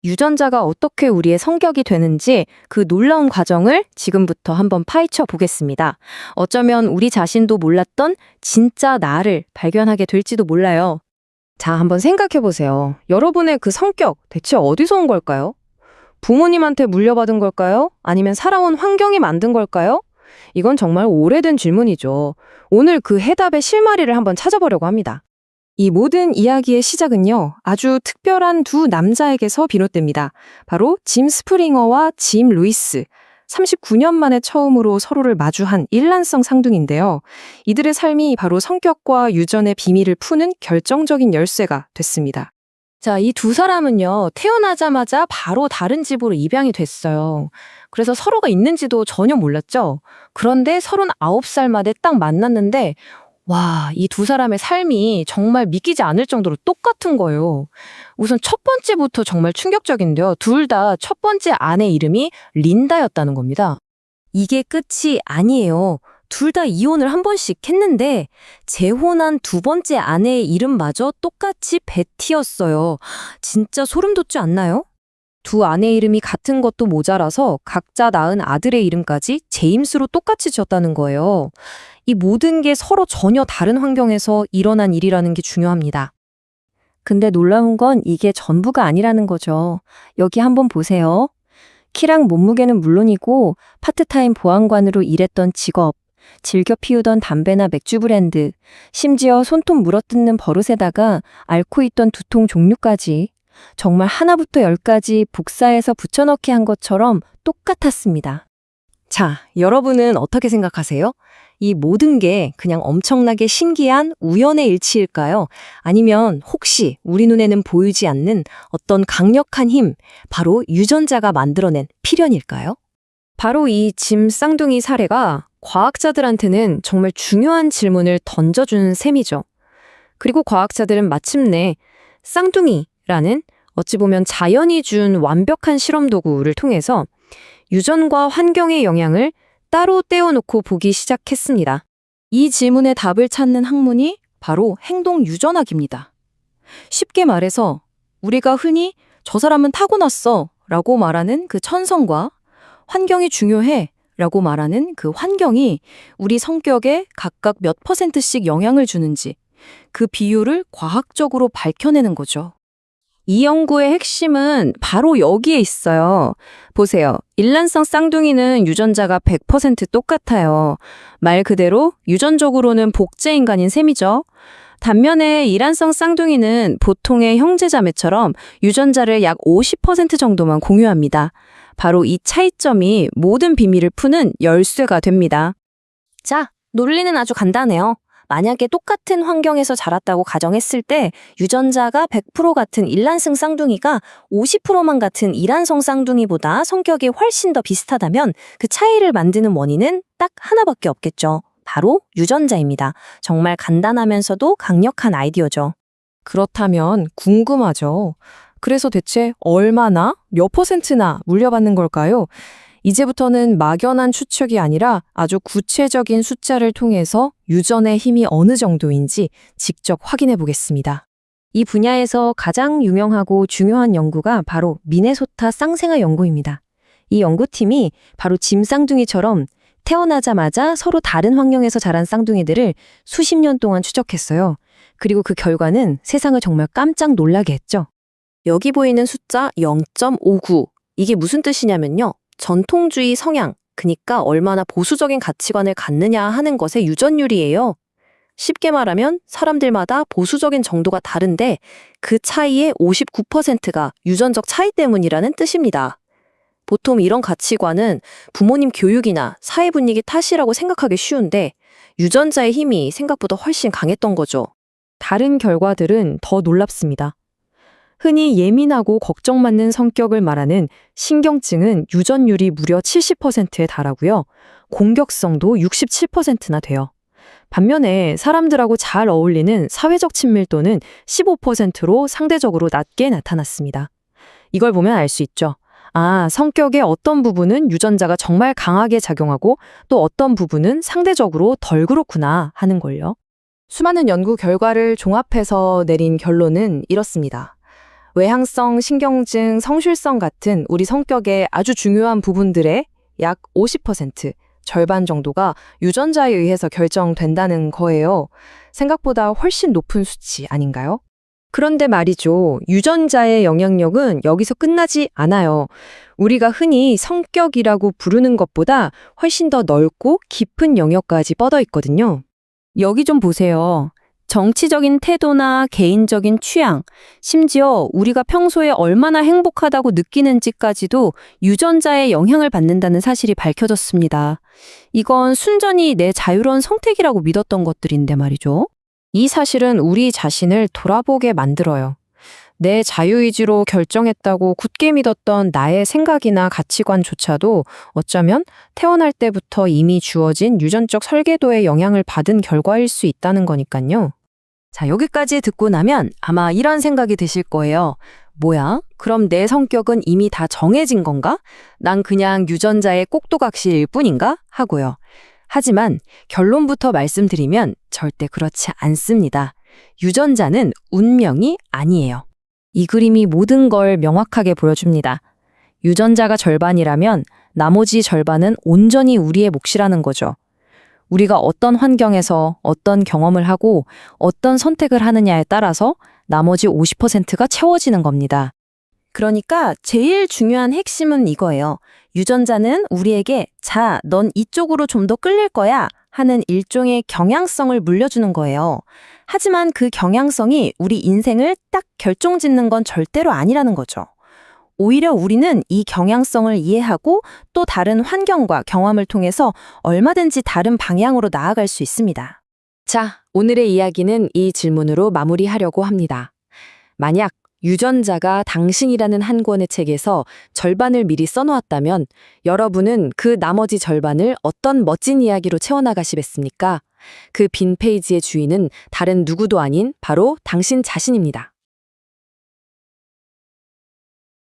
유전자가 어떻게 우리의 성격이 되는지 그 놀라운 과정을 지금부터 한번 파헤쳐 보겠습니다. 어쩌면 우리 자신도 몰랐던 진짜 나를 발견하게 될지도 몰라요. 자, 한번 생각해 보세요. 여러분의 그 성격 대체 어디서 온 걸까요? 부모님한테 물려받은 걸까요? 아니면 살아온 환경이 만든 걸까요? 이건 정말 오래된 질문이죠. 오늘 그 해답의 실마리를 한번 찾아보려고 합니다. 이 모든 이야기의 시작은요, 아주 특별한 두 남자에게서 비롯됩니다. 바로 짐 스프링어와 짐 루이스. 39년 만에 처음으로 서로를 마주한 일란성 쌍둥이인데요. 이들의 삶이 바로 성격과 유전의 비밀을 푸는 결정적인 열쇠가 됐습니다. 자, 이 두 사람은요, 태어나자마자 바로 다른 집으로 입양이 됐어요. 그래서 서로가 있는지도 전혀 몰랐죠. 그런데 39살 만에 딱 만났는데, 와, 이 두 사람의 삶이 정말 믿기지 않을 정도로 똑같은 거예요. 우선 첫 번째부터 정말 충격적인데요. 둘 다 첫 번째 아내 이름이 린다였다는 겁니다. 이게 끝이 아니에요. 둘 다 이혼을 한 번씩 했는데 재혼한 두 번째 아내의 이름마저 똑같이 베티였어요. 진짜 소름 돋지 않나요? 두 아내 이름이 같은 것도 모자라서 각자 낳은 아들의 이름까지 제임스로 똑같이 지었다는 거예요. 이 모든 게 서로 전혀 다른 환경에서 일어난 일이라는 게 중요합니다. 근데 놀라운 건 이게 전부가 아니라는 거죠. 여기 한번 보세요. 키랑 몸무게는 물론이고 파트타임 보안관으로 일했던 직업, 즐겨 피우던 담배나 맥주 브랜드, 심지어 손톱 물어뜯는 버릇에다가 앓고 있던 두통 종류까지 정말 하나부터 열까지 복사해서 붙여넣기 한 것처럼 똑같았습니다. 자, 여러분은 어떻게 생각하세요? 이 모든 게 그냥 엄청나게 신기한 우연의 일치일까요? 아니면 혹시 우리 눈에는 보이지 않는 어떤 강력한 힘, 바로 유전자가 만들어낸 필연일까요? 바로 이 짐 쌍둥이 사례가 과학자들한테는 정말 중요한 질문을 던져주는 셈이죠. 그리고 과학자들은 마침내 쌍둥이라는 어찌 보면 자연이 준 완벽한 실험 도구를 통해서 유전과 환경의 영향을 따로 떼어놓고 보기 시작했습니다. 이 질문의 답을 찾는 학문이 바로 행동 유전학입니다. 쉽게 말해서 우리가 흔히 저 사람은 타고났어 라고 말하는 그 천성과 환경이 중요해 라고 말하는 그 환경이 우리 성격에 각각 몇 %씩 영향을 주는지 그 비율을 과학적으로 밝혀내는 거죠. 이 연구의 핵심은 바로 여기에 있어요. 보세요. 일란성 쌍둥이는 유전자가 100% 똑같아요. 말 그대로 유전적으로는 복제인간인 셈이죠. 반면에 이란성 쌍둥이는 보통의 형제자매처럼 유전자를 약 50% 정도만 공유합니다. 바로 이 차이점이 모든 비밀을 푸는 열쇠가 됩니다. 자, 논리는 아주 간단해요. 만약에 똑같은 환경에서 자랐다고 가정했을 때 유전자가 100% 같은 일란성 쌍둥이가 50%만 같은 이란성 쌍둥이보다 성격이 훨씬 더 비슷하다면 그 차이를 만드는 원인은 딱 하나밖에 없겠죠. 바로 유전자입니다. 정말 간단하면서도 강력한 아이디어죠. 그렇다면 궁금하죠. 그래서 대체 얼마나, 몇 %나 물려받는 걸까요? 이제부터는 막연한 추측이 아니라 아주 구체적인 숫자를 통해서 유전의 힘이 어느 정도인지 직접 확인해 보겠습니다. 이 분야에서 가장 유명하고 중요한 연구가 바로 미네소타 쌍생아 연구입니다. 이 연구팀이 바로 짐 쌍둥이처럼 태어나자마자 서로 다른 환경에서 자란 쌍둥이들을 수십 년 동안 추적했어요. 그리고 그 결과는 세상을 정말 깜짝 놀라게 했죠. 여기 보이는 숫자 0.59. 이게 무슨 뜻이냐면요. 전통주의 성향, 그러니까 얼마나 보수적인 가치관을 갖느냐 하는 것의 유전율이에요. 쉽게 말하면 사람들마다 보수적인 정도가 다른데 그 차이의 59%가 유전적 차이 때문이라는 뜻입니다. 보통 이런 가치관은 부모님 교육이나 사회 분위기 탓이라고 생각하기 쉬운데 유전자의 힘이 생각보다 훨씬 강했던 거죠. 다른 결과들은 더 놀랍습니다. 흔히 예민하고 걱정 많는 성격을 말하는 신경증은 유전율이 무려 70%에 달하고요. 공격성도 67%나 돼요. 반면에 사람들하고 잘 어울리는 사회적 친밀도는 15%로 상대적으로 낮게 나타났습니다. 이걸 보면 알 수 있죠. 아, 성격의 어떤 부분은 유전자가 정말 강하게 작용하고 또 어떤 부분은 상대적으로 덜 그렇구나 하는 걸요. 수많은 연구 결과를 종합해서 내린 결론은 이렇습니다. 외향성, 신경증, 성실성 같은 우리 성격의 아주 중요한 부분들의 약 50%, 절반 정도가 유전자에 의해서 결정된다는 거예요. 생각보다 훨씬 높은 수치 아닌가요? 그런데 말이죠. 유전자의 영향력은 여기서 끝나지 않아요. 우리가 흔히 성격이라고 부르는 것보다 훨씬 더 넓고 깊은 영역까지 뻗어 있거든요. 여기 좀 보세요. 정치적인 태도나 개인적인 취향, 심지어 우리가 평소에 얼마나 행복하다고 느끼는지까지도 유전자의 영향을 받는다는 사실이 밝혀졌습니다. 이건 순전히 내 자유로운 선택이라고 믿었던 것들인데 말이죠. 이 사실은 우리 자신을 돌아보게 만들어요. 내 자유의지로 결정했다고 굳게 믿었던 나의 생각이나 가치관조차도 어쩌면 태어날 때부터 이미 주어진 유전적 설계도의 영향을 받은 결과일 수 있다는 거니까요. 자, 여기까지 듣고 나면 아마 이런 생각이 드실 거예요. 뭐야? 그럼 내 성격은 이미 다 정해진 건가? 난 그냥 유전자의 꼭두각시일 뿐인가? 하고요. 하지만 결론부터 말씀드리면 절대 그렇지 않습니다. 유전자는 운명이 아니에요. 이 그림이 모든 걸 명확하게 보여줍니다. 유전자가 절반이라면 나머지 절반은 온전히 우리의 몫이라는 거죠. 우리가 어떤 환경에서 어떤 경험을 하고 어떤 선택을 하느냐에 따라서 나머지 50%가 채워지는 겁니다. 그러니까 제일 중요한 핵심은 이거예요. 유전자는 우리에게 자, 넌 이쪽으로 좀 더 끌릴 거야 하는 일종의 경향성을 물려주는 거예요. 하지만 그 경향성이 우리 인생을 딱 결정짓는 건 절대로 아니라는 거죠. 오히려 우리는 이 경향성을 이해하고 또 다른 환경과 경험을 통해서 얼마든지 다른 방향으로 나아갈 수 있습니다. 자, 오늘의 이야기는 이 질문으로 마무리하려고 합니다. 만약 유전자가 당신이라는 한 권의 책에서 절반을 미리 써놓았다면 여러분은 그 나머지 절반을 어떤 멋진 이야기로 채워나가시겠습니까? 그 빈 페이지의 주인은 다른 누구도 아닌 바로 당신 자신입니다.